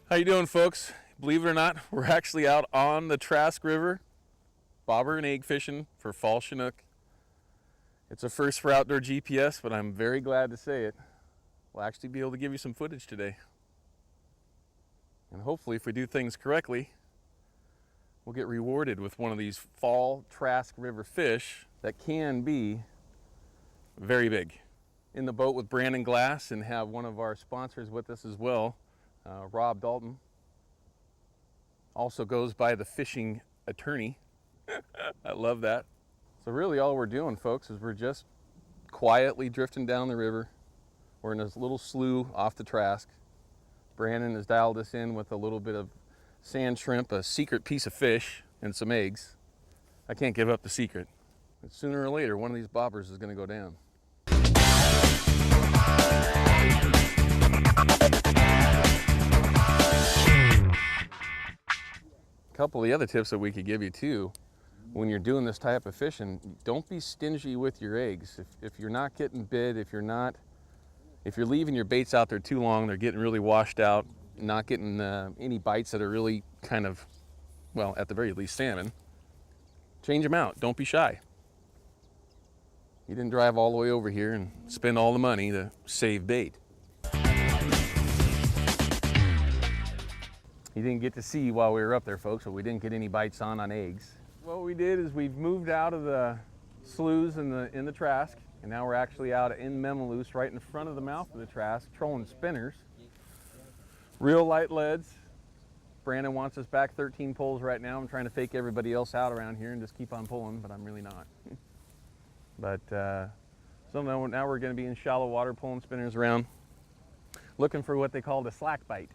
How you doing, folks? Believe it or not, we're actually out on the Trask River, bobber and egg fishing for fall Chinook. It's a first for Outdoor GPS, but I'm very glad to say it. We'll actually be able to give you some footage today. And hopefully, if we do things correctly, we'll get rewarded with one of these fall Trask River fish that can be very big. In the boat with Brandon Glass and have one of our sponsors with us as well, Rob Dalton. Also goes by the fishing attorney. I love that. So really all we're doing, folks, is we're just quietly drifting down the river. We're in this little slough off the Trask. Brandon has dialed us in with a little bit of sand shrimp, a secret piece of fish, and some eggs. I can't give up the secret. But sooner or later, one of these bobbers is going to go down. A couple of the other tips that we could give you too, when you're doing this type of fishing, don't be stingy with your eggs. If you're not getting bit, if you're leaving your baits out there too long, they're getting really washed out, not getting any bites that are really kind of, well, at the very least salmon, change them out. Don't be shy. You didn't drive all the way over here and spend all the money to save bait. You didn't get to see while we were up there, folks, but we didn't get any bites on eggs. What we did is we've moved out of the sloughs in the Trask, and now we're actually out in Memaloose, right in front of the mouth of the Trask, trolling spinners. Real light leads. Brandon wants us back 13 poles right now. I'm trying to fake everybody else out around here and just keep on pulling, but I'm really not. But so now we're going to be in shallow water pulling spinners around, looking for what they call the slack bite,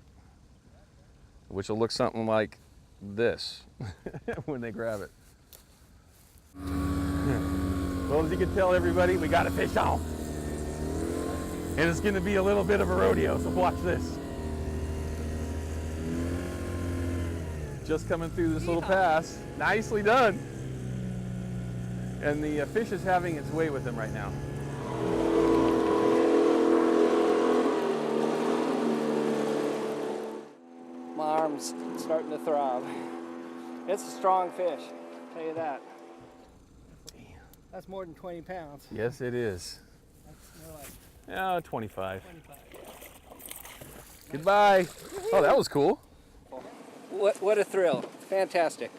which will look something like this when they grab it. Well, as you can tell, everybody, we got a fish on. And it's going to be a little bit of a rodeo, so watch this. Just coming through this little pass. Nicely done. And the fish is having its way with him right now. My arm's starting to throb. It's a strong fish, I'll tell you that. That's more than 20 pounds. Yes, it is. That's more like 25. 25. Goodbye. Oh, that was cool. What a thrill. Fantastic.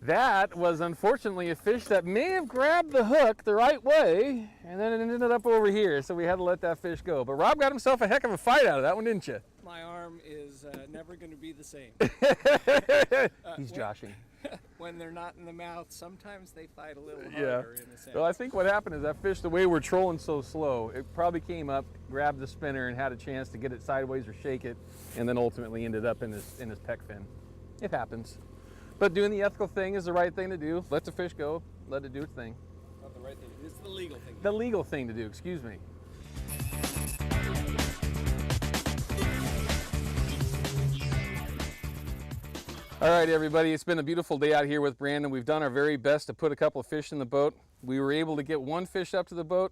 That was unfortunately a fish that may have grabbed the hook the right way, and then it ended up over here, so we had to let that fish go. But Rob got himself a heck of a fight out of that one, didn't you? My arm is never going to be the same. He's joshing. When they're not in the mouth, sometimes they fight a little harder in the sand. Well, I think what happened is that fish, the way we're trolling so slow, it probably came up, grabbed the spinner, and had a chance to get it sideways or shake it, and then ultimately ended up in his pec fin. It happens. But doing the ethical thing is the right thing to do. Let the fish go, let it do its thing. Not the right thing. It's the legal thing. The legal thing to do, excuse me. All right, everybody, it's been a beautiful day out here with Brandon. We've done our very best to put a couple of fish in the boat. We were able to get one fish up to the boat,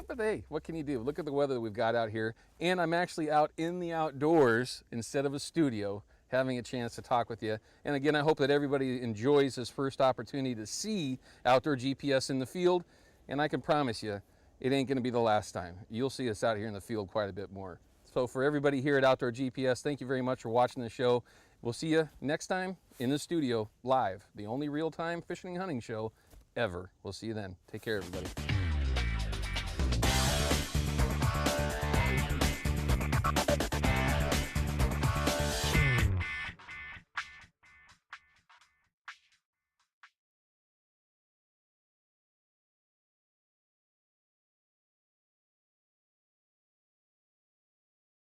but hey, what can you do? Look at the weather that we've got out here. And I'm actually out in the outdoors instead of a studio, having a chance to talk with you. And again, I hope that everybody enjoys this first opportunity to see Outdoor GPS in the field. And I can promise you, it ain't gonna be the last time. You'll see us out here in the field quite a bit more. So for everybody here at Outdoor GPS, thank you very much for watching the show. We'll see you next time in the studio, live. The only real-time fishing and hunting show ever. We'll see you then. Take care, everybody.